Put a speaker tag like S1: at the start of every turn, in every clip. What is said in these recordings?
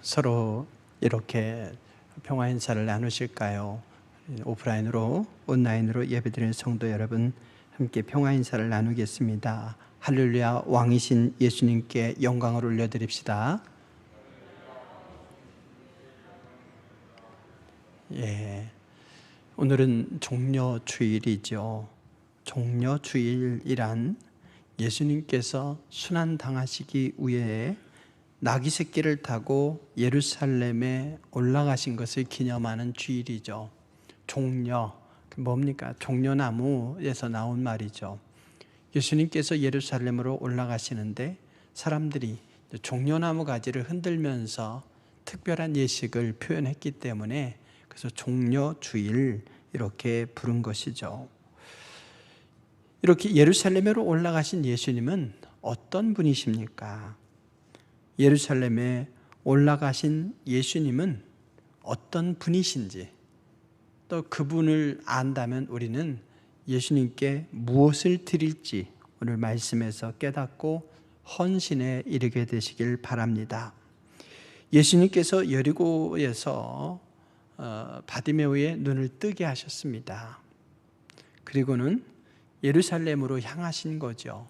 S1: 서로 이렇게 평화 인사를 나누실까요? 오프라인으로 온라인으로 예배드리는 성도 여러분, 함께 평화 인사를 나누겠습니다. 할렐루야, 왕이신 예수님께 영광을 올려드립시다. 오늘은 종려주일이죠. 종려주일이란 예수님께서 순환당하시기 위해 나귀 새끼를 타고 예루살렘에 올라가신 것을 기념하는 주일이죠. 종려, 뭡니까? 종려나무에서 나온 말이죠. 예수님께서 예루살렘으로 올라가시는데 사람들이 종려나무 가지를 흔들면서 특별한 예식을 표현했기 때문에 그래서 종려주일 이렇게 부른 것이죠. 이렇게 예루살렘으로 올라가신 예수님은 어떤 분이십니까? 예루살렘에 올라가신 예수님은 어떤 분이신지, 또 그분을 안다면 우리는 예수님께 무엇을 드릴지 오늘 말씀에서 깨닫고 헌신에 이르게 되시길 바랍니다. 예수님께서 여리고에서 바디메오의 눈을 뜨게 하셨습니다. 그리고는 예루살렘으로 향하신 거죠.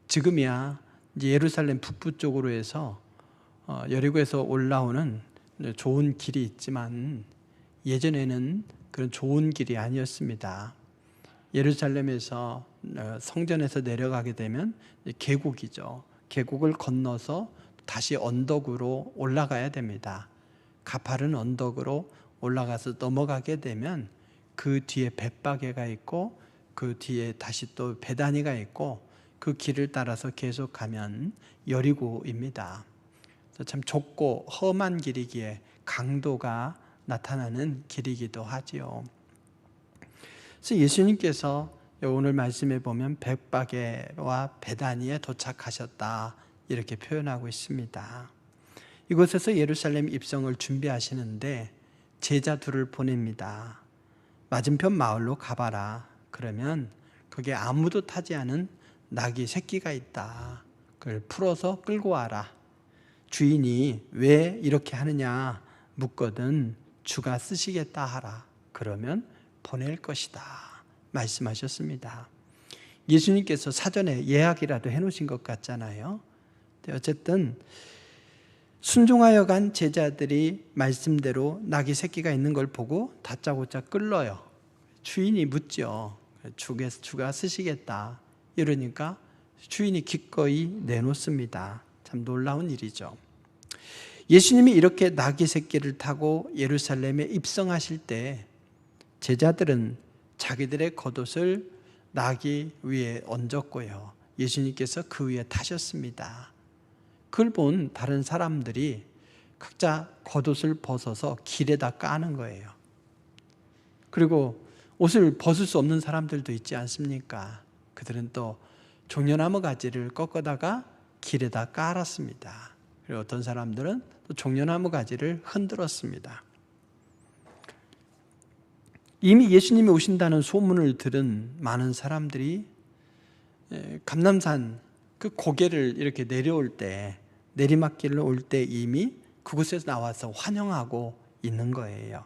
S1: 지금이야 이제 예루살렘 북부 쪽으로 해서 여리고에서 올라오는 좋은 길이 있지만 예전에는 그런 좋은 길이 아니었습니다. 예루살렘에서 성전에서 내려가게 되면 계곡이죠. 계곡을 건너서 다시 언덕으로 올라가야 됩니다. 가파른 언덕으로 올라가서 넘어가게 되면 그 뒤에 벳바게가 있고 그 뒤에 다시 또 베다니가 있고 그 길을 따라서 계속 가면 여리고입니다. 참 좁고 험한 길이기에 강도가 나타나는 길이기도 하지요. 그래서 예수님께서 오늘 말씀에 보면 벳바게와 베다니에 도착하셨다 이렇게 표현하고 있습니다. 이곳에서 예루살렘 입성을 준비하시는데 제자 둘을 보냅니다. 맞은편 마을로 가봐라. 그러면 거기에 아무도 타지 않은 나귀 새끼가 있다. 그걸 풀어서 끌고 와라. 주인이 왜 이렇게 하느냐 묻거든 주가 쓰시겠다 하라. 그러면 보낼 것이다 말씀하셨습니다. 예수님께서 사전에 예약이라도 해놓으신 것 같잖아요. 어쨌든 순종하여 간 제자들이 말씀대로 나귀 새끼가 있는 걸 보고 다짜고짜 끌러요. 주인이 묻죠. 주가 쓰시겠다 이러니까 주인이 기꺼이 내놓습니다. 참 놀라운 일이죠. 예수님이 이렇게 나귀 새끼를 타고 예루살렘에 입성하실 때 제자들은 자기들의 겉옷을 나귀 위에 얹었고요. 예수님께서 그 위에 타셨습니다. 그걸 본 다른 사람들이 각자 겉옷을 벗어서 길에다 까는 거예요. 그리고 옷을 벗을 수 없는 사람들도 있지 않습니까? 그들은 또 종려나무 가지를 꺾어다가 길에다 깔았습니다. 그리고 어떤 사람들은 또 종려나무 가지를 흔들었습니다. 이미 예수님이 오신다는 소문을 들은 많은 사람들이 감람산 그 고개를 이렇게 내려올 때, 내리막길로 올 때 이미 그곳에서 나와서 환영하고 있는 거예요.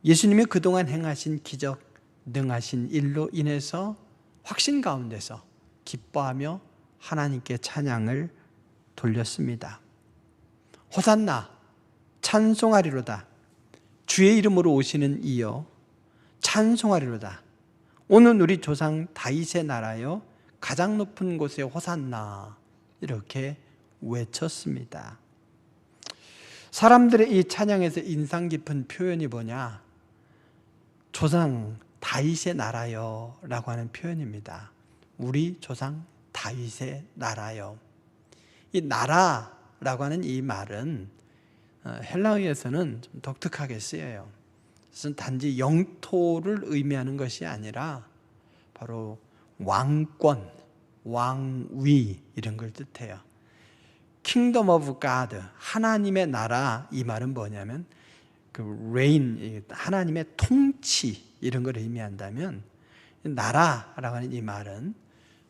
S1: 예수님이 그동안 행하신 기적, 능하신 일로 인해서 확신 가운데서 기뻐하며 하나님께 찬양을 돌렸습니다. 호산나 찬송하리로다. 주의 이름으로 오시는 이여 찬송하리로다. 오늘 우리 조상 다윗의 나라여 가장 높은 곳에 호산나 이렇게 외쳤습니다. 사람들의 이 찬양에서 인상 깊은 표현이 뭐냐? 조상 다윗의 나라여 라고 하는 표현입니다. 우리 조상 다윗의 나라여. 이 나라라고 하는 이 말은 헬라어에서는 좀 독특하게 쓰여요. 그것은 단지 영토를 의미하는 것이 아니라 바로 왕권, 왕위 이런 걸 뜻해요. Kingdom of God, 하나님의 나라, 이 말은 뭐냐면 그 reign, 하나님의 통치 이런 걸 의미한다면 나라라고 하는 이 말은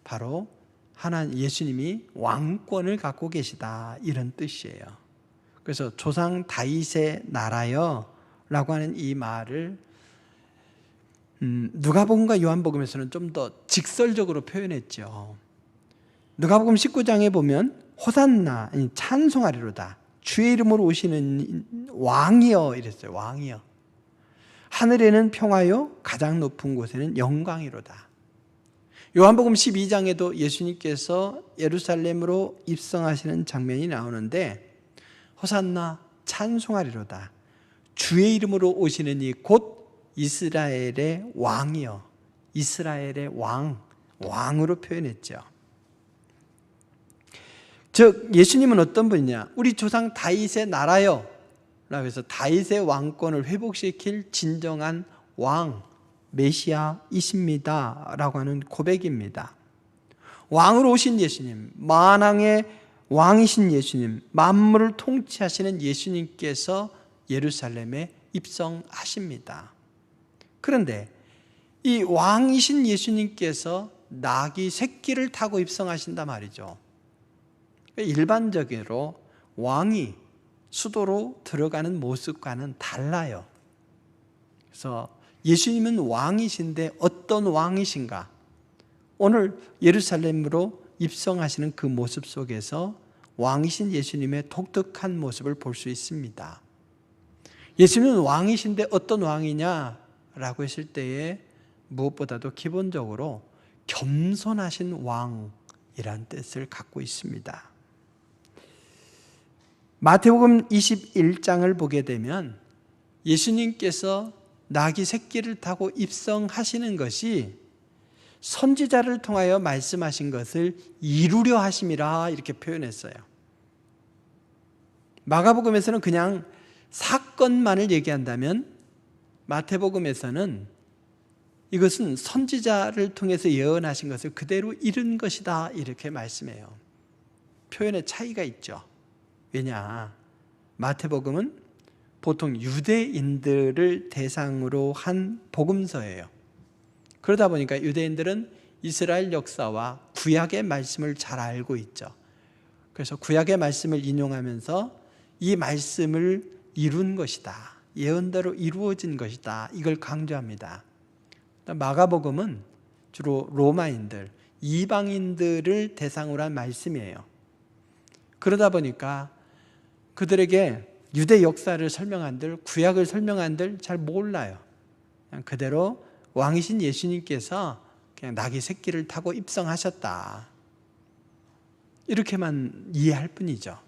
S1: 바로 예수님이 왕권을 갖고 계시다 이런 뜻이에요. 그래서 조상 다윗의 나라여 라고 하는 이 말을 누가복음과 요한복음에서는 좀 더 직설적으로 표현했죠. 누가복음 19장에 보면 호산나, 찬송하리로다, 주의 이름으로 오시는 왕이여 이랬어요. 왕이여. 하늘에는 평화요, 가장 높은 곳에는 영광이로다. 요한복음 12장에도 예수님께서 예루살렘으로 입성하시는 장면이 나오는데 호산나 찬송하리로다, 주의 이름으로 오시는 이 곧 이스라엘의 왕이여, 이스라엘의 왕으로 표현했죠. 즉 예수님은 어떤 분이냐, 우리 조상 다윗의 나라여 라고 해서 다윗의 왕권을 회복시킬 진정한 왕, 메시아이십니다 라고 하는 고백입니다. 왕으로 오신 예수님, 만왕의 왕이신 예수님, 만물을 통치하시는 예수님께서 예루살렘에 입성하십니다. 그런데 이 왕이신 예수님께서 나귀 새끼를 타고 입성하신단 말이죠. 일반적으로 왕이 수도로 들어가는 모습과는 달라요. 그래서 예수님은 왕이신데 어떤 왕이신가? 오늘 예루살렘으로 입성하시는 그 모습 속에서 왕이신 예수님의 독특한 모습을 볼 수 있습니다. 예수님은 왕이신데 어떤 왕이냐라고 했을 때에 무엇보다도 기본적으로 겸손하신 왕이란 뜻을 갖고 있습니다. 마태복음 21장을 보게 되면 예수님께서 나귀 새끼를 타고 입성하시는 것이 선지자를 통하여 말씀하신 것을 이루려 하심이라 이렇게 표현했어요. 마가복음에서는 그냥 사건만을 얘기한다면 마태복음에서는 이것은 선지자를 통해서 예언하신 것을 그대로 이룬 것이다 이렇게 말씀해요. 표현의 차이가 있죠. 왜냐? 마태복음은 보통 유대인들을 대상으로 한 복음서예요. 그러다 보니까 유대인들은 이스라엘 역사와 구약의 말씀을 잘 알고 있죠. 그래서 구약의 말씀을 인용하면서 이 말씀을 이룬 것이다, 예언대로 이루어진 것이다, 이걸 강조합니다. 마가복음은 주로 로마인들, 이방인들을 대상으로 한 말씀이에요. 그러다 보니까 그들에게 유대 역사를 설명한들, 구약을 설명한들 잘 몰라요. 그냥 그대로 왕이신 예수님께서 그냥 나귀 새끼를 타고 입성하셨다, 이렇게만 이해할 뿐이죠.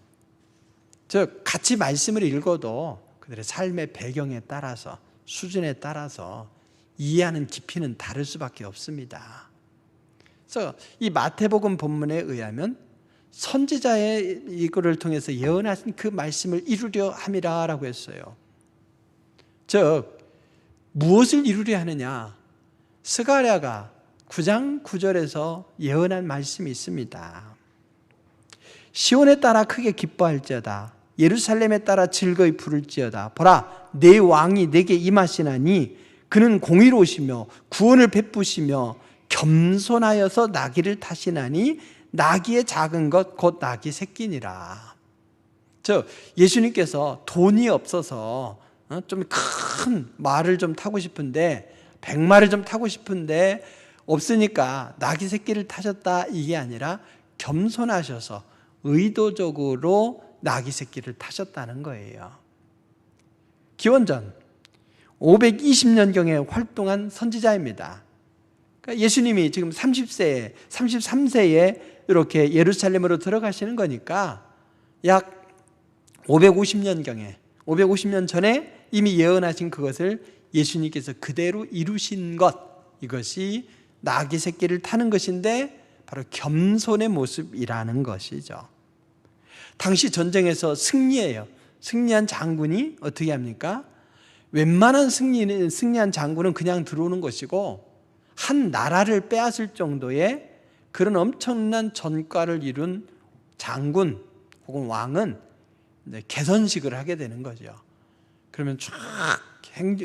S1: 즉 같이 말씀을 읽어도 그들의 삶의 배경에 따라서, 수준에 따라서 이해하는 깊이는 다를 수밖에 없습니다. 그래서 이 마태복음 본문에 의하면 선지자의 이거를 통해서 예언하신 그 말씀을 이루려 함이라라고 했어요. 즉 무엇을 이루려 하느냐? 스가랴가 9장 9절에서 예언한 말씀이 있습니다. 시온에 따라 크게 기뻐할지어다, 예루살렘에 따라 즐거이 부를지어다. 보라, 내 왕이 내게 임하시나니 그는 공의로우시며 구원을 베푸시며 겸손하여서 나귀를 타시나니 나귀의 작은 것 곧 나귀 새끼니라. 즉 예수님께서 돈이 없어서 좀 큰 말을 좀 타고 싶은데, 백마를 좀 타고 싶은데 없으니까 나귀 새끼를 타셨다, 이게 아니라 겸손하셔서 의도적으로 나귀 새끼를 타셨다는 거예요. 기원전 520년경에 활동한 선지자입니다. 그러니까 예수님이 지금 30세에, 33세에 이렇게 예루살렘으로 들어가시는 거니까 약 550년경에, 550년 전에 이미 예언하신 그것을 예수님께서 그대로 이루신 것, 이것이 나귀 새끼를 타는 것인데 바로 겸손의 모습이라는 것이죠. 당시 전쟁에서 승리한 장군이 어떻게 합니까? 웬만한 승리한 장군은 그냥 들어오는 것이고, 한 나라를 빼앗을 정도의 그런 엄청난 전과를 이룬 장군 혹은 왕은 개선식을 하게 되는 거죠. 그러면 쫙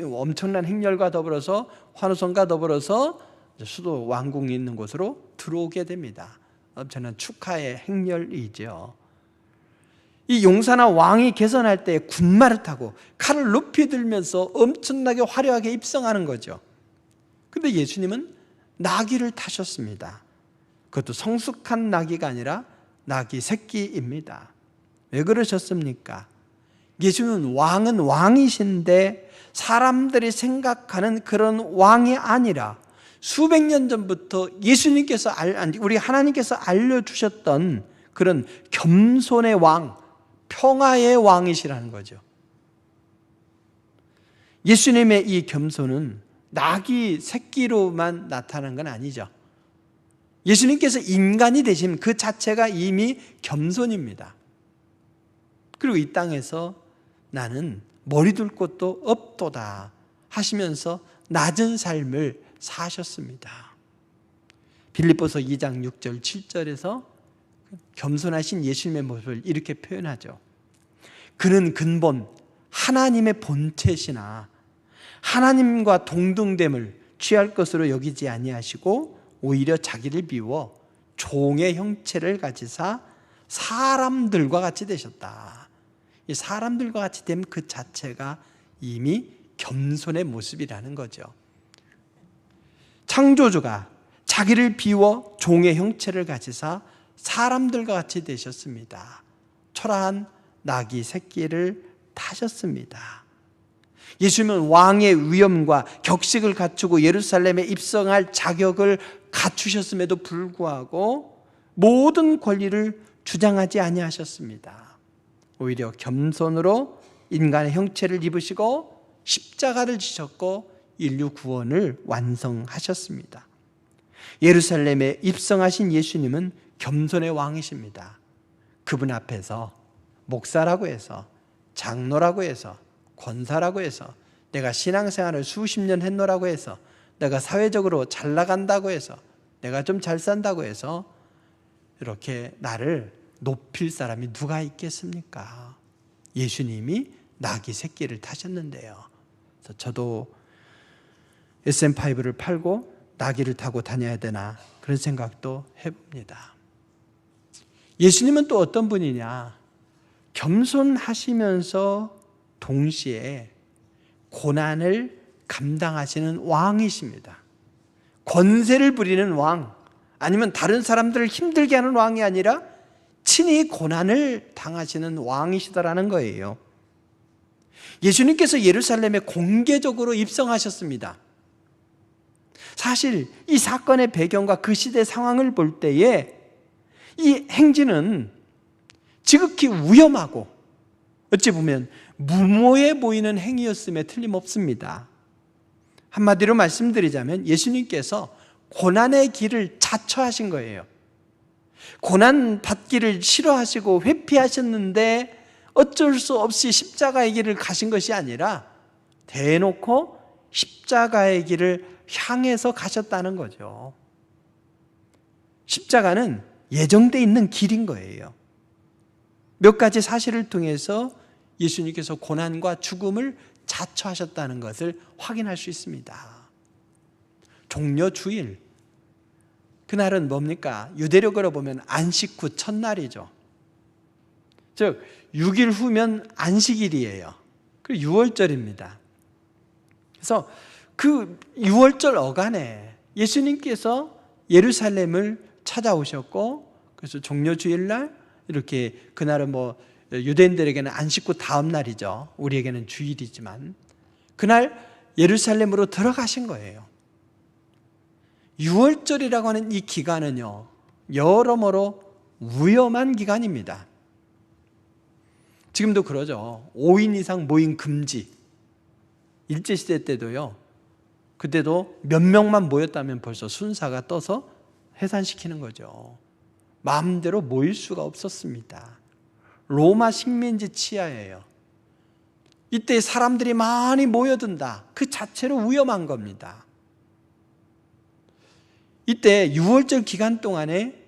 S1: 엄청난 행렬과 더불어서, 환호성과 더불어서 수도 왕궁이 있는 곳으로 들어오게 됩니다. 엄청난 축하의 행렬이죠. 이 용사나 왕이 개선할 때 군마를 타고 칼을 높이 들면서 엄청나게 화려하게 입성하는 거죠. 근데 예수님은 나귀를 타셨습니다. 그것도 성숙한 나귀가 아니라 나귀 새끼입니다. 왜 그러셨습니까? 예수님은 왕은 왕이신데 사람들이 생각하는 그런 왕이 아니라 수백 년 전부터 예수님께서 우리 하나님께서 알려주셨던 그런 겸손의 왕, 평화의 왕이시라는 거죠. 예수님의 이 겸손은 나귀 새끼로만 나타난 건 아니죠. 예수님께서 인간이 되신 그 자체가 이미 겸손입니다. 그리고 이 땅에서 나는 머리 둘 곳도 없도다 하시면서 낮은 삶을 사셨습니다. 빌립보서 2장 6절 7절에서 겸손하신 예수님의 모습을 이렇게 표현하죠. 그는 근본 하나님의 본체시나 하나님과 동등됨을 취할 것으로 여기지 아니하시고 오히려 자기를 비워 종의 형체를 가지사 사람들과 같이 되셨다. 이 사람들과 같이 됨 그 자체가 이미 겸손의 모습이라는 거죠. 창조주가 자기를 비워 종의 형체를 가지사 사람들과 같이 되셨습니다. 초라한 나귀 새끼를 타셨습니다. 예수님은 왕의 위엄과 격식을 갖추고 예루살렘에 입성할 자격을 갖추셨음에도 불구하고 모든 권리를 주장하지 아니하셨습니다. 오히려 겸손으로 인간의 형체를 입으시고 십자가를 지셨고 인류 구원을 완성하셨습니다. 예루살렘에 입성하신 예수님은 겸손의 왕이십니다. 그분 앞에서 목사라고 해서 장로라고 해서 권사라고 해서 내가 신앙생활을 수십 년 했노라고 해서 내가 사회적으로 잘 나간다고 해서 내가 좀 잘 산다고 해서 이렇게 나를 높일 사람이 누가 있겠습니까? 예수님이 나귀 새끼를 타셨는데요. 그래서 저도 SM5를 팔고 나귀를 타고 다녀야 되나 그런 생각도 해봅니다. 예수님은 또 어떤 분이냐? 겸손하시면서 동시에 고난을 감당하시는 왕이십니다. 권세를 부리는 왕, 아니면 다른 사람들을 힘들게 하는 왕이 아니라 친히 고난을 당하시는 왕이시다라는 거예요. 예수님께서 예루살렘에 공개적으로 입성하셨습니다. 사실 이 사건의 배경과 그 시대 상황을 볼 때에 이 행진은 지극히 위험하고 어찌 보면 무모해 보이는 행위였음에 틀림없습니다. 한마디로 말씀드리자면 예수님께서 고난의 길을 자처하신 거예요. 고난 받기를 싫어하시고 회피하셨는데 어쩔 수 없이 십자가의 길을 가신 것이 아니라 대놓고 십자가의 길을 향해서 가셨다는 거죠. 십자가는 예정되어 있는 길인 거예요. 몇 가지 사실을 통해서 예수님께서 고난과 죽음을 자처하셨다는 것을 확인할 수 있습니다. 종려 주일, 그날은 뭡니까? 유대력으로 보면 안식 후 첫날이죠. 즉 6일 후면 안식일이에요. 그리고 6월절입니다. 그래서 그 6월절 어간에 예수님께서 예루살렘을 찾아오셨고, 그래서 종려 주일날 이렇게, 그날은 유대인들에게는 안식 후 다음 날이죠. 우리에게는 주일이지만 그날 예루살렘으로 들어가신 거예요. 6월절이라고 하는 이 기간은요, 여러모로 위험한 기간입니다. 지금도 그러죠. 5인 이상 모임 금지. 일제시대 때도요, 그때도 몇 명만 모였다면 벌써 순사가 떠서 해산시키는 거죠. 마음대로 모일 수가 없었습니다. 로마 식민지 치하예요. 이때 사람들이 많이 모여든다, 그 자체로 위험한 겁니다. 이때 6월절 기간 동안에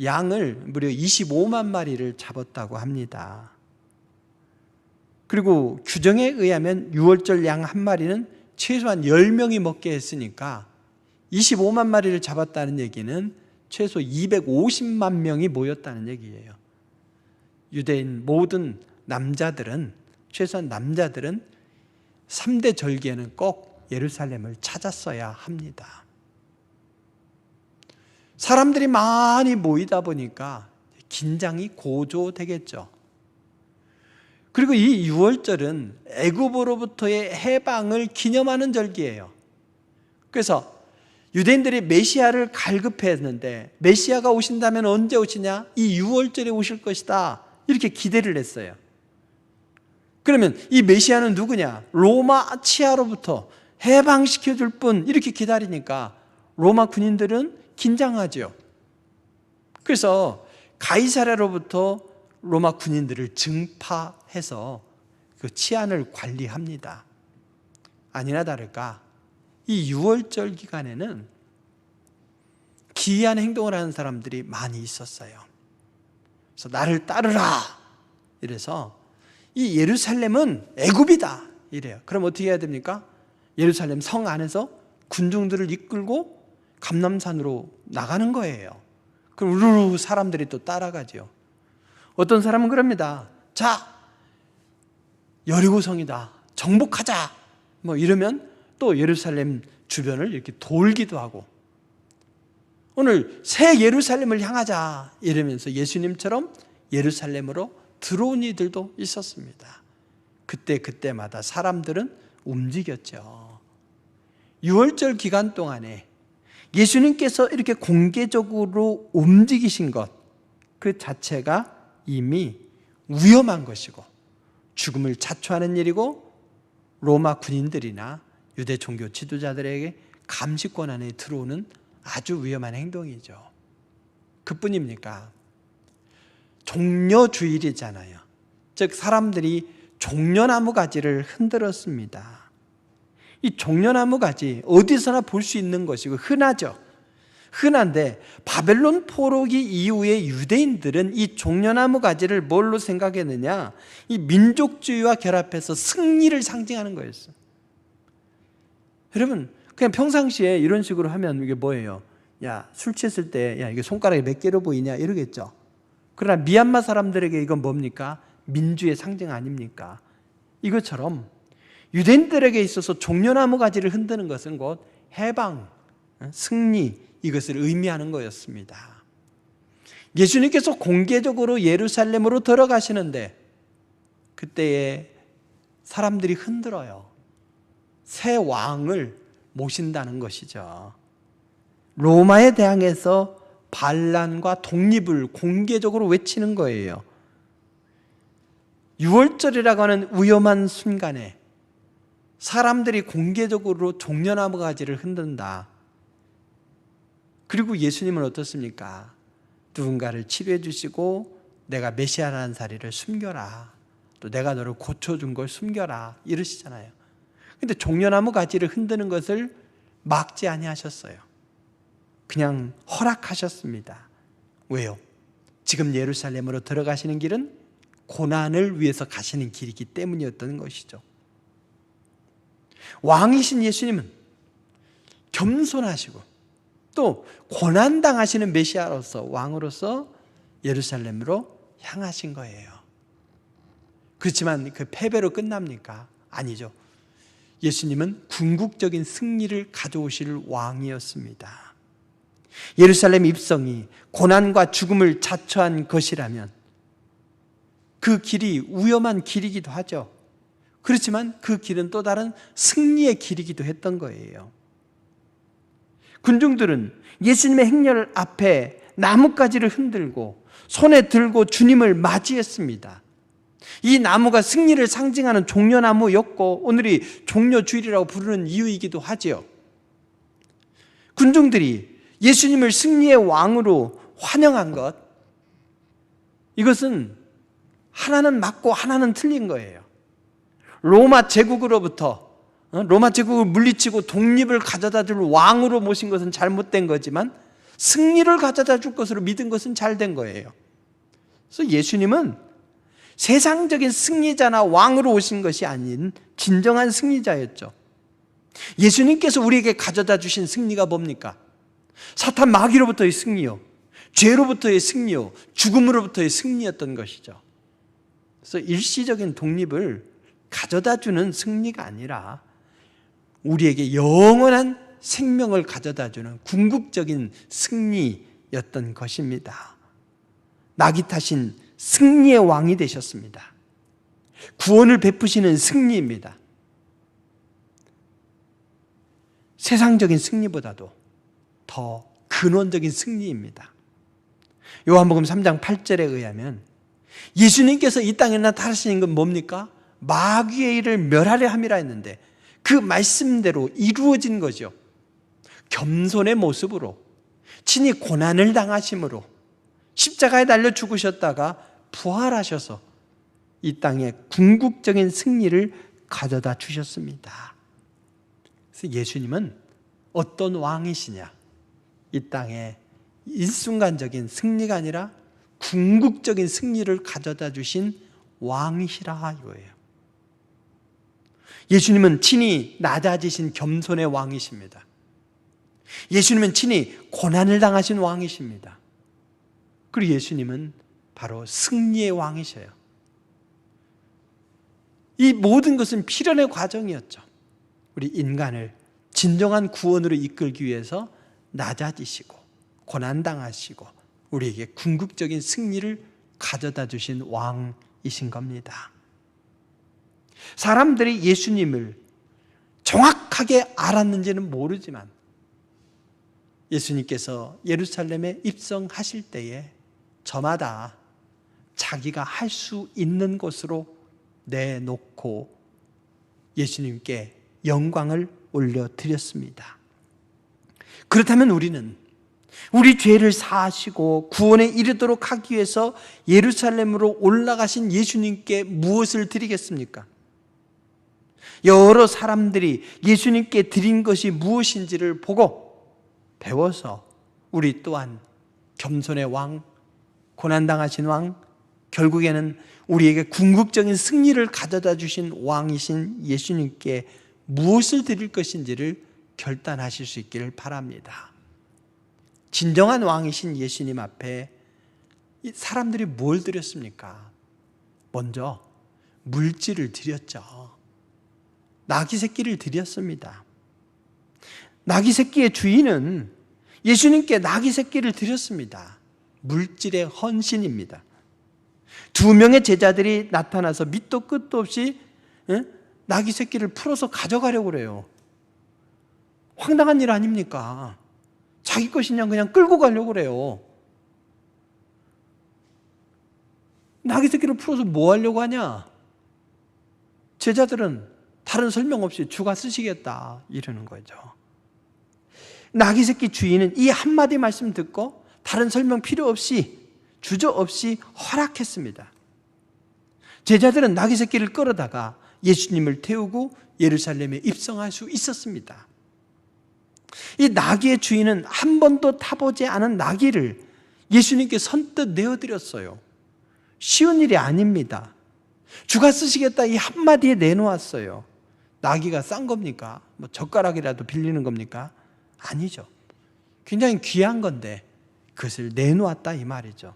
S1: 양을 무려 25만 마리를 잡았다고 합니다. 그리고 규정에 의하면 6월절 양 한 마리는 최소한 10명이 먹게 했으니까 25만 마리를 잡았다는 얘기는 최소 250만 명이 모였다는 얘기예요. 유대인 모든 남자들은, 최소한 남자들은 3대 절기에는 꼭 예루살렘을 찾았어야 합니다. 사람들이 많이 모이다 보니까 긴장이 고조되겠죠. 그리고 이 유월절은 애굽으로부터의 해방을 기념하는 절기예요. 그래서 유대인들이 메시아를 갈급했는데 메시아가 오신다면 언제 오시냐? 이 유월절에 오실 것이다. 이렇게 기대를 했어요. 그러면 이 메시아는 누구냐? 로마 치하로부터 해방시켜줄 분, 이렇게 기다리니까 로마 군인들은 긴장하죠. 그래서 가이사랴로부터 로마 군인들을 증파해서 그 치안을 관리합니다. 아니나 다를까 이 유월절 기간에는 기이한 행동을 하는 사람들이 많이 있었어요. 그래서 나를 따르라 이래서 이 예루살렘은 애굽이다 이래요. 그럼 어떻게 해야 됩니까? 예루살렘 성 안에서 군중들을 이끌고 감람산으로 나가는 거예요. 그럼 우르르 사람들이 또 따라가죠. 어떤 사람은 그럽니다. 자, 여리고성이다. 정복하자. 뭐 이러면 또 예루살렘 주변을 이렇게 돌기도 하고, 오늘 새 예루살렘을 향하자 이러면서 예수님처럼 예루살렘으로 들어온 이들도 있었습니다. 그때마다 사람들은 움직였죠. 유월절 기간 동안에 예수님께서 이렇게 공개적으로 움직이신 것, 그 자체가 이미 위험한 것이고 죽음을 자초하는 일이고 로마 군인들이나 유대 종교 지도자들에게 감시권 안에 들어오는 아주 위험한 행동이죠. 그뿐입니까? 종려주일이잖아요. 즉 사람들이 종려나무 가지를 흔들었습니다. 이 종려나무 가지 어디서나 볼 수 있는 것이고 흔하죠. 흔한데 바벨론 포로기 이후에 유대인들은 이 종려나무 가지를 뭘로 생각했느냐? 이 민족주의와 결합해서 승리를 상징하는 거였어요. 여러분 그냥 평상시에 이런 식으로 하면 이게 뭐예요? 야, 술 취했을 때 야, 이게 손가락이 몇 개로 보이냐 이러겠죠. 그러나 미얀마 사람들에게 이건 뭡니까? 민주의 상징 아닙니까? 이것처럼 유대인들에게 있어서 종려나무 가지를 흔드는 것은 곧 해방, 승리, 이것을 의미하는 거였습니다. 예수님께서 공개적으로 예루살렘으로 들어가시는데 그때에 사람들이 흔들어요. 새 왕을 모신다는 것이죠. 로마에 대항해서 반란과 독립을 공개적으로 외치는 거예요. 유월절이라고 하는 위험한 순간에 사람들이 공개적으로 종려나무 가지를 흔든다. 그리고 예수님은 어떻습니까? 누군가를 치료해 주시고 내가 메시아라는 사실을 숨겨라. 또 내가 너를 고쳐준 걸 숨겨라. 이러시잖아요. 근데 종려나무 가지를 흔드는 것을 막지 아니하셨어요. 그냥 허락하셨습니다. 왜요? 지금 예루살렘으로 들어가시는 길은 고난을 위해서 가시는 길이기 때문이었던 것이죠. 왕이신 예수님은 겸손하시고 또 고난당하시는 메시아로서 왕으로서 예루살렘으로 향하신 거예요. 그렇지만 그 패배로 끝납니까? 아니죠. 예수님은 궁극적인 승리를 가져오실 왕이었습니다. 예루살렘 입성이 고난과 죽음을 자초한 것이라면 그 길이 위험한 길이기도 하죠. 그렇지만 그 길은 또 다른 승리의 길이기도 했던 거예요. 군중들은 예수님의 행렬 앞에 나뭇가지를 흔들고 손에 들고 주님을 맞이했습니다. 이 나무가 승리를 상징하는 종려나무였고 오늘이 종려주일이라고 부르는 이유이기도 하지요. 군중들이 예수님을 승리의 왕으로 환영한 것, 이것은 하나는 맞고 하나는 틀린 거예요. 로마 제국으로부터 로마 제국을 물리치고 독립을 가져다 줄 왕으로 모신 것은 잘못된 거지만 승리를 가져다 줄 것으로 믿은 것은 잘된 거예요. 그래서 예수님은 세상적인 승리자나 왕으로 오신 것이 아닌 진정한 승리자였죠. 예수님께서 우리에게 가져다 주신 승리가 뭡니까? 사탄 마귀로부터의 승리요, 죄로부터의 승리요, 죽음으로부터의 승리였던 것이죠. 그래서 일시적인 독립을 가져다 주는 승리가 아니라 우리에게 영원한 생명을 가져다 주는 궁극적인 승리였던 것입니다. 낙이 타신 승리의 왕이 되셨습니다. 구원을 베푸시는 승리입니다. 세상적인 승리보다도 더 근원적인 승리입니다. 요한복음 3장 8절에 의하면 예수님께서 이 땅에 나타나시는 건 뭡니까? 마귀의 일을 멸하려 함이라 했는데 그 말씀대로 이루어진 거죠. 겸손의 모습으로 친히 고난을 당하심으로 십자가에 달려 죽으셨다가 부활하셔서 이 땅에 궁극적인 승리를 가져다 주셨습니다. 그래서 예수님은 어떤 왕이시냐? 이 땅에 일순간적인 승리가 아니라 궁극적인 승리를 가져다 주신 왕이시라 이거예요. 예수님은 친히 낮아지신 겸손의 왕이십니다. 예수님은 친히 고난을 당하신 왕이십니다. 그리고 예수님은 바로 승리의 왕이셔요. 이 모든 것은 필연의 과정이었죠. 우리 인간을 진정한 구원으로 이끌기 위해서 낮아지시고 고난당하시고 우리에게 궁극적인 승리를 가져다 주신 왕이신 겁니다. 사람들이 예수님을 정확하게 알았는지는 모르지만 예수님께서 예루살렘에 입성하실 때에 저마다 자기가 할 수 있는 것으로 내놓고 예수님께 영광을 올려드렸습니다. 그렇다면 우리는 우리 죄를 사하시고 구원에 이르도록 하기 위해서 예루살렘으로 올라가신 예수님께 무엇을 드리겠습니까? 여러 사람들이 예수님께 드린 것이 무엇인지를 보고 배워서 우리 또한 겸손의 왕, 고난당하신 왕, 결국에는 우리에게 궁극적인 승리를 가져다 주신 왕이신 예수님께 무엇을 드릴 것인지를 결단하실 수 있기를 바랍니다. 진정한 왕이신 예수님 앞에 사람들이 뭘 드렸습니까? 먼저 물질을 드렸죠. 나귀 새끼를 드렸습니다. 나귀 새끼의 주인은 예수님께 나귀 새끼를 드렸습니다. 물질의 헌신입니다. 2명의 제자들이 나타나서 밑도 끝도 없이 나귀 새끼를 풀어서 가져가려고 그래요. 황당한 일 아닙니까? 자기 것이냐 그냥 끌고 가려고 그래요. 나귀 새끼를 풀어서 뭐 하려고 하냐? 제자들은 다른 설명 없이 주가 쓰시겠다 이러는 거죠. 나귀 새끼 주인은 이 한마디 말씀 듣고 다른 설명 필요 없이 주저없이 허락했습니다. 제자들은 나귀 새끼를 끌어다가 예수님을 태우고 예루살렘에 입성할 수 있었습니다. 이 나귀의 주인은 한 번도 타보지 않은 나귀를 예수님께 선뜻 내어드렸어요. 쉬운 일이 아닙니다. 주가 쓰시겠다 이 한마디에 내놓았어요. 나귀가 싼 겁니까? 뭐 젓가락이라도 빌리는 겁니까? 아니죠. 굉장히 귀한 건데 그것을 내놓았다 이 말이죠.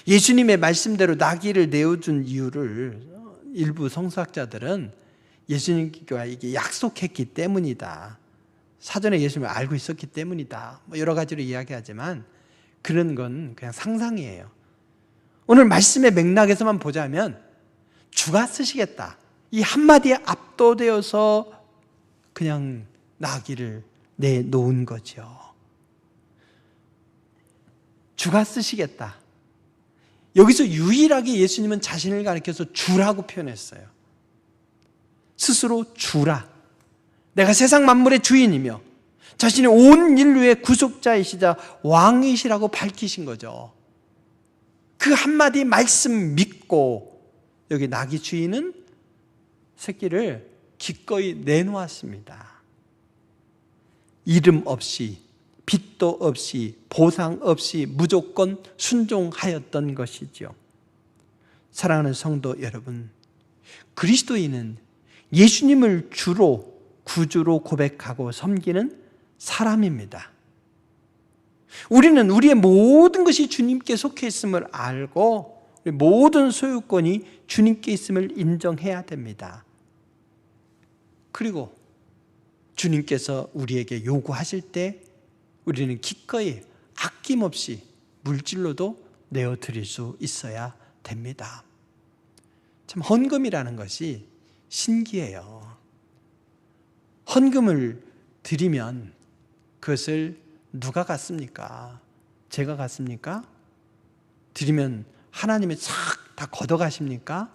S1: 예수님의 말씀대로 나귀를 내어준 이유를 일부 성서학자들은 예수님과 이게 약속했기 때문이다. 사전에 예수님을 알고 있었기 때문이다. 뭐 여러 가지로 이야기하지만 그런 건 그냥 상상이에요. 오늘 말씀의 맥락에서만 보자면 주가 쓰시겠다. 이 한마디에 압도되어서 그냥 나귀를 내놓은 거죠. 주가 쓰시겠다. 여기서 유일하게 예수님은 자신을 가리켜서 주라고 표현했어요. 스스로 주라. 내가 세상 만물의 주인이며 자신이 온 인류의 구속자이시자 왕이시라고 밝히신 거죠. 그 한마디 말씀 믿고 여기 나귀 주인은 새끼를 기꺼이 내놓았습니다. 이름 없이 빚도 없이 보상 없이 무조건 순종하였던 것이죠. 사랑하는 성도 여러분, 그리스도인은 예수님을 주로 구주로 고백하고 섬기는 사람입니다. 우리는 우리의 모든 것이 주님께 속해 있음을 알고 모든 소유권이 주님께 있음을 인정해야 됩니다. 그리고 주님께서 우리에게 요구하실 때 우리는 기꺼이 아낌없이 물질로도 내어드릴 수 있어야 됩니다. 참 헌금이라는 것이 신기해요. 헌금을 드리면 그것을 누가 갖습니까? 제가 갖습니까? 드리면 하나님이 싹 다 걷어가십니까?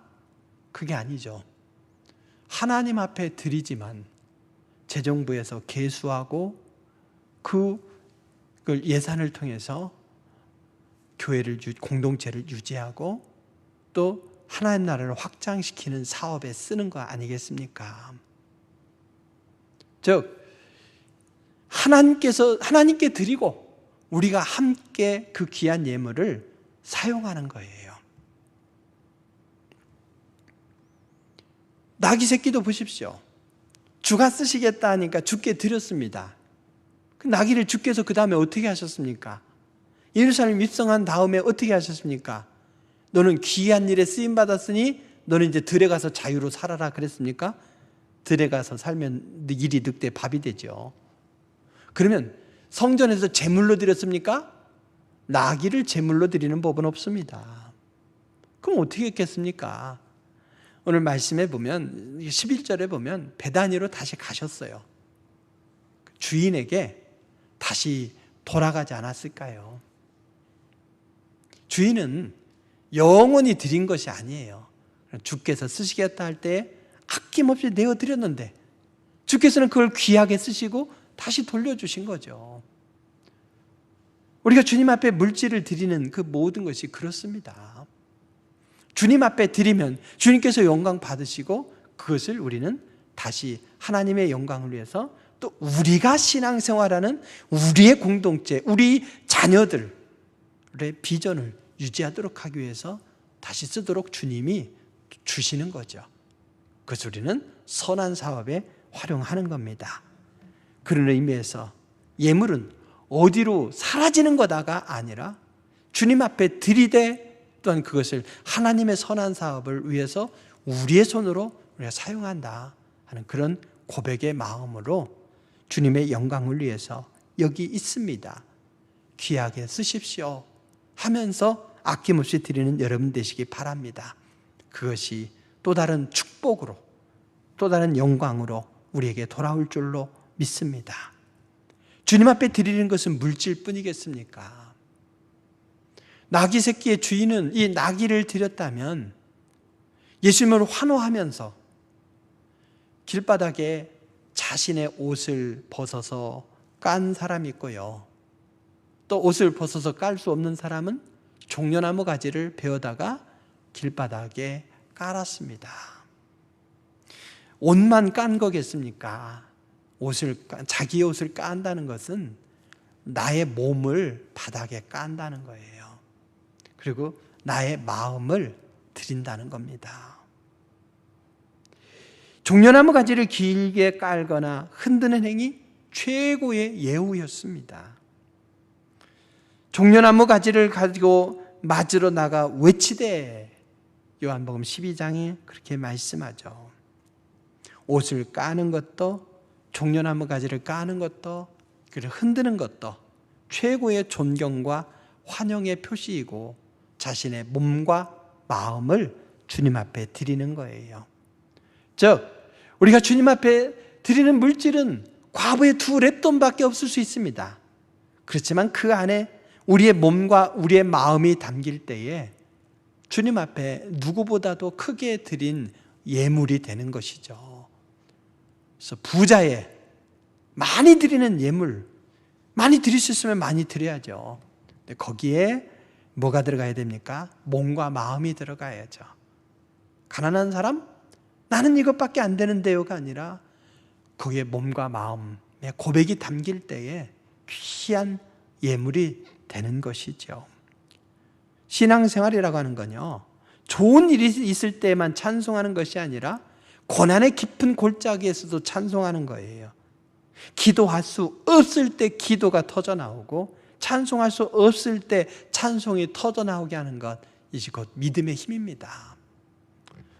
S1: 그게 아니죠. 하나님 앞에 드리지만 재정부에서 계수하고 그걸 예산을 통해서 교회를 공동체를 유지하고 또 하나님 나라를 확장시키는 사업에 쓰는 거 아니겠습니까? 즉 하나님께 드리고 우리가 함께 그 귀한 예물을 사용하는 거예요. 나귀 새끼도 보십시오. 주가 쓰시겠다 하니까 주께 드렸습니다. 그 나귀를 주께서 그 다음에 어떻게 하셨습니까? 예루살렘 입성한 다음에 어떻게 하셨습니까? 너는 귀한 일에 쓰임받았으니 너는 이제 들에 가서 자유로 살아라 그랬습니까? 들에 가서 살면 일이 늑대 밥이 되죠. 그러면 성전에서 제물로 드렸습니까? 나귀를 제물로 드리는 법은 없습니다. 그럼 어떻게 했겠습니까? 오늘 말씀에 보면 11절에 보면 베다니로 다시 가셨어요. 주인에게 다시 돌아가지 않았을까요? 주인은 영원히 드린 것이 아니에요. 주께서 쓰시겠다 할 때 아낌없이 내어드렸는데 주께서는 그걸 귀하게 쓰시고 다시 돌려주신 거죠. 우리가 주님 앞에 물질을 드리는 그 모든 것이 그렇습니다. 주님 앞에 드리면 주님께서 영광 받으시고 그것을 우리는 다시 하나님의 영광을 위해서 또 우리가 신앙생활하는 우리의 공동체, 우리 자녀들의 비전을 유지하도록 하기 위해서 다시 쓰도록 주님이 주시는 거죠. 그래서 우리는 선한 사업에 활용하는 겁니다. 그런 의미에서 예물은 어디로 사라지는 거다가 아니라 주님 앞에 들이대 또한 그것을 하나님의 선한 사업을 위해서 우리의 손으로 우리가 사용한다 하는 그런 고백의 마음으로 주님의 영광을 위해서 여기 있습니다. 귀하게 쓰십시오 하면서 아낌없이 드리는 여러분 되시기 바랍니다. 그것이 또 다른 축복으로 또 다른 영광으로 우리에게 돌아올 줄로 믿습니다. 주님 앞에 드리는 것은 물질뿐이겠습니까? 나귀 새끼의 주인은 이 나귀를 드렸다면 예수님을 환호하면서 길바닥에 자신의 옷을 벗어서 깐 사람이 있고요. 또 옷을 벗어서 깔 수 없는 사람은 종려나무 가지를 베어다가 길바닥에 깔았습니다. 옷만 깐 거겠습니까? 자기의 옷을 깐다는 것은 나의 몸을 바닥에 깐다는 거예요. 그리고 나의 마음을 드린다는 겁니다. 종려나무 가지를 길게 깔거나 흔드는 행위 최고의 예우였습니다. 종려나무 가지를 가지고 맞으러 나가 외치되 요한복음 12장에 그렇게 말씀하죠. 옷을 까는 것도 종려나무 가지를 까는 것도 그를 흔드는 것도 최고의 존경과 환영의 표시이고 자신의 몸과 마음을 주님 앞에 드리는 거예요. 즉 우리가 주님 앞에 드리는 물질은 과부의 2렙돈밖에 없을 수 있습니다. 그렇지만 그 안에 우리의 몸과 우리의 마음이 담길 때에 주님 앞에 누구보다도 크게 드린 예물이 되는 것이죠. 그래서 부자의 많이 드리는 예물, 많이 드릴 수 있으면 많이 드려야죠. 근데 거기에 뭐가 들어가야 됩니까? 몸과 마음이 들어가야죠. 가난한 사람? 나는 이것밖에 안 되는데요가 아니라 거기에 몸과 마음의 고백이 담길 때에 귀한 예물이 되는 것이죠. 신앙생활이라고 하는 건요, 좋은 일이 있을 때만 찬송하는 것이 아니라 고난의 깊은 골짜기에서도 찬송하는 거예요. 기도할 수 없을 때 기도가 터져나오고 찬송할 수 없을 때 찬송이 터져나오게 하는 것, 이 이것이 곧 믿음의 힘입니다.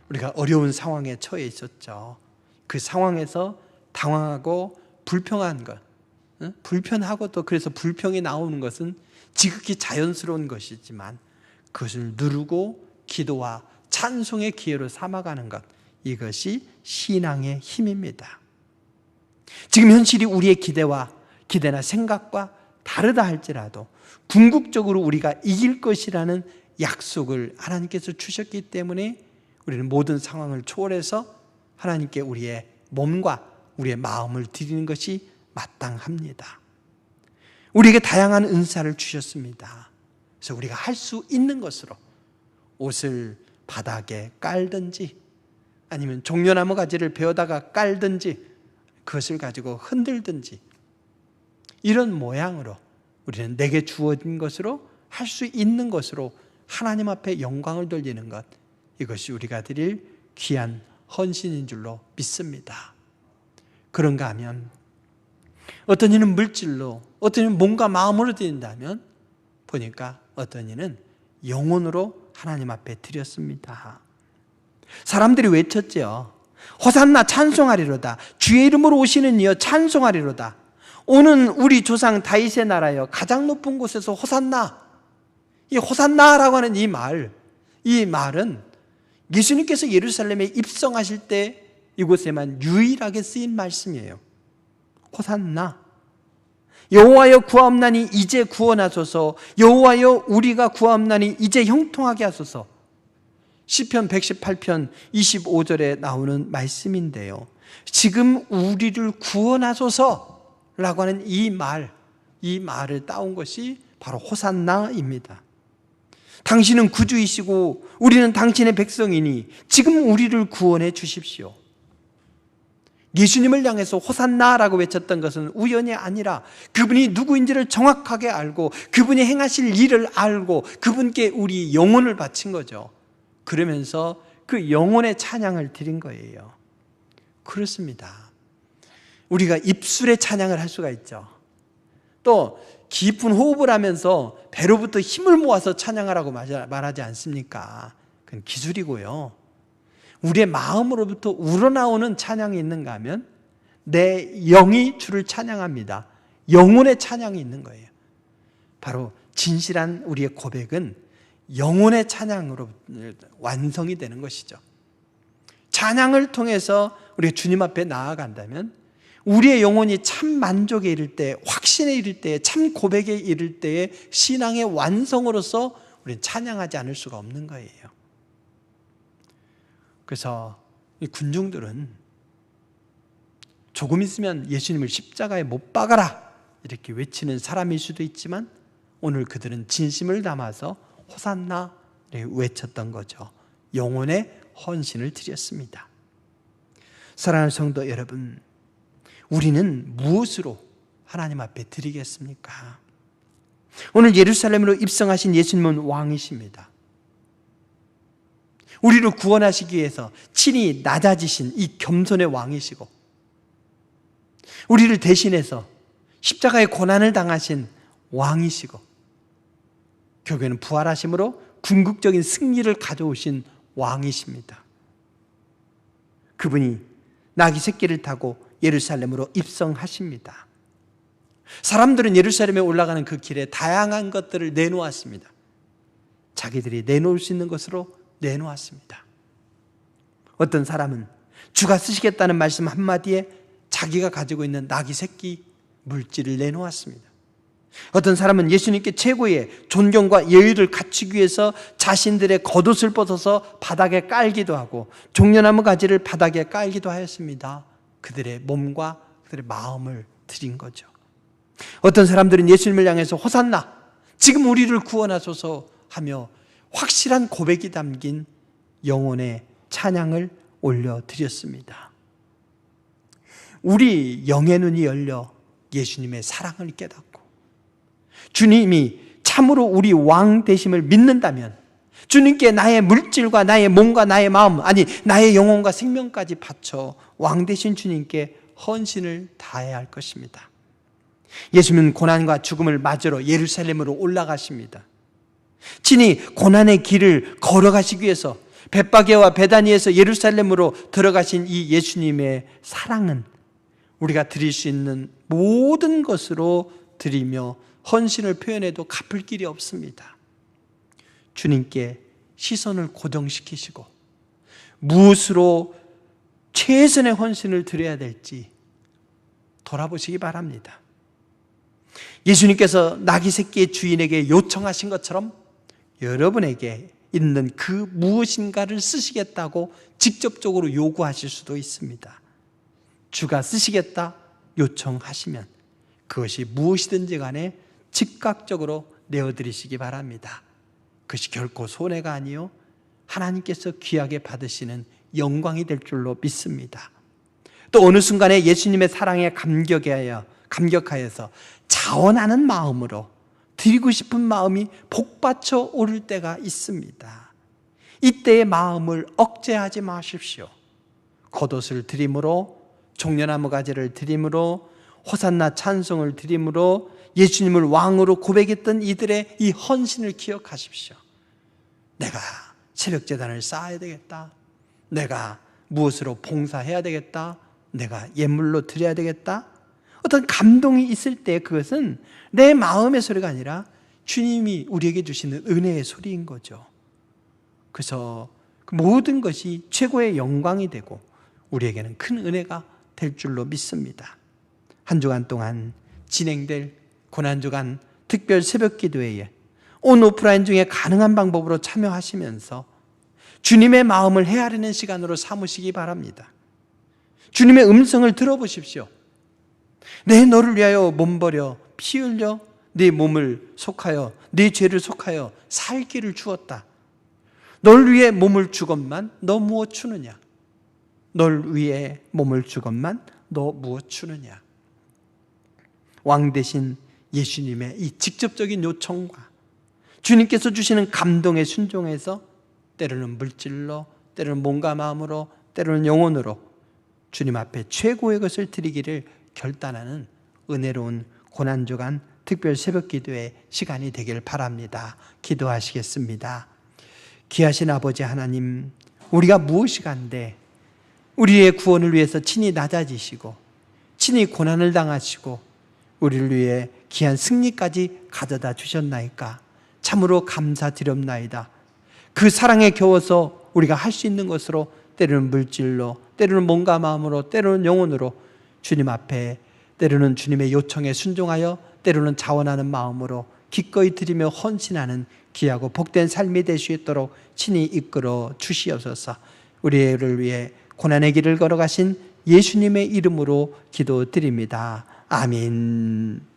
S1: 우리가 어려운 상황에 처해 있었죠. 그 상황에서 당황하고 불평한 것, 불편하고 또 그래서 불평이 나오는 것은 지극히 자연스러운 것이지만 그것을 누르고 기도와 찬송의 기회로 삼아가는 것, 이것이 신앙의 힘입니다. 지금 현실이 우리의 기대나 생각과 다르다 할지라도 궁극적으로 우리가 이길 것이라는 약속을 하나님께서 주셨기 때문에 우리는 모든 상황을 초월해서 하나님께 우리의 몸과 우리의 마음을 드리는 것이 마땅합니다. 우리에게 다양한 은사를 주셨습니다. 그래서 우리가 할 수 있는 것으로 옷을 바닥에 깔든지 아니면 종려나무 가지를 베어다가 깔든지 그것을 가지고 흔들든지 이런 모양으로 우리는 내게 주어진 것으로 할 수 있는 것으로 하나님 앞에 영광을 돌리는 것, 이것이 우리가 드릴 귀한 헌신인 줄로 믿습니다. 그런가 하면 어떤 이는 물질로, 어떤 이는 몸과 마음으로 드린다면 보니까 어떤 이는 영혼으로 하나님 앞에 드렸습니다. 사람들이 외쳤죠. 호산나 찬송하리로다. 주의 이름으로 오시는 이여 찬송하리로다. 오는 우리 조상 다윗의 나라여 가장 높은 곳에서 호산나. 이 호산나라고 하는 이 말은 예수님께서 예루살렘에 입성하실 때 이곳에만 유일하게 쓰인 말씀이에요. 호산나. 여호와여 구하옵나니 이제 구원하소서. 여호와여 우리가 구하옵나니 이제 형통하게 하소서. 시편 118편 25절에 나오는 말씀인데요. 지금 우리를 구원하소서라고 하는 이 말을 따온 것이 바로 호산나입니다. 당신은 구주이시고 우리는 당신의 백성이니 지금 우리를 구원해 주십시오. 예수님을 향해서 호산나라고 외쳤던 것은 우연이 아니라 그분이 누구인지를 정확하게 알고 그분이 행하실 일을 알고 그분께 우리 영혼을 바친 거죠. 그러면서 그 영혼의 찬양을 드린 거예요. 그렇습니다. 우리가 입술의 찬양을 할 수가 있죠. 또 깊은 호흡을 하면서 배로부터 힘을 모아서 찬양하라고 말하지 않습니까? 그건 기술이고요. 우리의 마음으로부터 우러나오는 찬양이 있는가 하면 내 영이 주를 찬양합니다. 영혼의 찬양이 있는 거예요. 바로 진실한 우리의 고백은 영혼의 찬양으로 완성이 되는 것이죠. 찬양을 통해서 우리가 주님 앞에 나아간다면 우리의 영혼이 참 만족에 이를 때, 확신에 이를 때, 참 고백에 이를 때의 신앙의 완성으로서 우리는 찬양하지 않을 수가 없는 거예요. 그래서 이 군중들은 조금 있으면 예수님을 십자가에 못 박아라 이렇게 외치는 사람일 수도 있지만 오늘 그들은 진심을 담아서 호산나 외쳤던 거죠. 영혼의 헌신을 드렸습니다. 사랑하는 성도 여러분, 우리는 무엇으로 하나님 앞에 드리겠습니까? 오늘 예루살렘으로 입성하신 예수님은 왕이십니다. 우리를 구원하시기 위해서 친히 낮아지신 이 겸손의 왕이시고 우리를 대신해서 십자가의 고난을 당하신 왕이시고 결국에는 부활하심으로 궁극적인 승리를 가져오신 왕이십니다. 그분이 나귀 새끼를 타고 예루살렘으로 입성하십니다. 사람들은 예루살렘에 올라가는 그 길에 다양한 것들을 내놓았습니다. 자기들이 내놓을 수 있는 것으로 내놓았습니다. 어떤 사람은 주가 쓰시겠다는 말씀 한마디에 자기가 가지고 있는 나귀 새끼 물질을 내놓았습니다. 어떤 사람은 예수님께 최고의 존경과 예의를 갖추기 위해서 자신들의 겉옷을 벗어서 바닥에 깔기도 하고 종려나무 가지를 바닥에 깔기도 하였습니다. 그들의 몸과 그들의 마음을 드린 거죠. 어떤 사람들은 예수님을 향해서 호산나, 지금 우리를 구원하소서 하며 확실한 고백이 담긴 영혼의 찬양을 올려드렸습니다. 우리 영의 눈이 열려 예수님의 사랑을 깨닫고 주님이 참으로 우리 왕 되심을 믿는다면 주님께 나의 물질과 나의 몸과 나의 마음, 아니 나의 영혼과 생명까지 바쳐 왕 되신 주님께 헌신을 다해야 할 것입니다. 예수님은 고난과 죽음을 맞으러 예루살렘으로 올라가십니다. 친히 고난의 길을 걸어가시기 위해서 벳바게와 베다니에서 예루살렘으로 들어가신 이 예수님의 사랑은 우리가 드릴 수 있는 모든 것으로 드리며 헌신을 표현해도 갚을 길이 없습니다. 주님께 시선을 고정시키시고 무엇으로 최선의 헌신을 드려야 될지 돌아보시기 바랍니다. 예수님께서 나귀 새끼의 주인에게 요청하신 것처럼 여러분에게 있는 그 무엇인가를 쓰시겠다고 직접적으로 요구하실 수도 있습니다. 주가 쓰시겠다 요청하시면 그것이 무엇이든지 간에 즉각적으로 내어드리시기 바랍니다. 그것이 결코 손해가 아니요 하나님께서 귀하게 받으시는 영광이 될 줄로 믿습니다. 또 어느 순간에 예수님의 사랑에 감격하여서 자원하는 마음으로 드리고 싶은 마음이 복받쳐 오를 때가 있습니다. 이때의 마음을 억제하지 마십시오. 겉옷을 드림으로, 종려나무 가지를 드림으로, 호산나 찬송을 드림으로 예수님을 왕으로 고백했던 이들의 이 헌신을 기억하십시오. 내가 새벽제단을 쌓아야 되겠다. 내가 무엇으로 봉사해야 되겠다. 내가 예물로 드려야 되겠다. 어떤 감동이 있을 때 그것은 내 마음의 소리가 아니라 주님이 우리에게 주시는 은혜의 소리인 거죠. 그래서 모든 것이 최고의 영광이 되고 우리에게는 큰 은혜가 될 줄로 믿습니다. 한 주간 동안 진행될 고난주간 특별 새벽기도회에 온 오프라인 중에 가능한 방법으로 참여하시면서 주님의 마음을 헤아리는 시간으로 삼으시기 바랍니다. 주님의 음성을 들어보십시오. 내 너를 위하여 몸 버려 피 흘려 네 몸을 속하여 네 죄를 속하여 살 길을 주었다. 널 위해 몸을 주건만 너 무엇 주느냐? 널 위해 몸을 주건만 너 무엇 주느냐? 왕 대신 예수님의 이 직접적인 요청과 주님께서 주시는 감동에 순종해서 때로는 물질로, 때로는 몸과 마음으로, 때로는 영혼으로 주님 앞에 최고의 것을 드리기를 결단하는 은혜로운 고난주간 특별 새벽기도의 시간이 되길 바랍니다. 기도하시겠습니다. 귀하신 아버지 하나님, 우리가 무엇이 간데 우리의 구원을 위해서 친히 낮아지시고 친히 고난을 당하시고 우리를 위해 귀한 승리까지 가져다 주셨나이까? 참으로 감사드렵나이다. 그 사랑에 겨워서 우리가 할 수 있는 것으로 때로는 물질로, 때로는 몸과 마음으로, 때로는 영혼으로 주님 앞에 때로는 주님의 요청에 순종하여 때로는 자원하는 마음으로 기꺼이 드리며 헌신하는 귀하고 복된 삶이 될 수 있도록 친히 이끌어 주시옵소서. 우리를 위해 고난의 길을 걸어가신 예수님의 이름으로 기도드립니다. 아멘.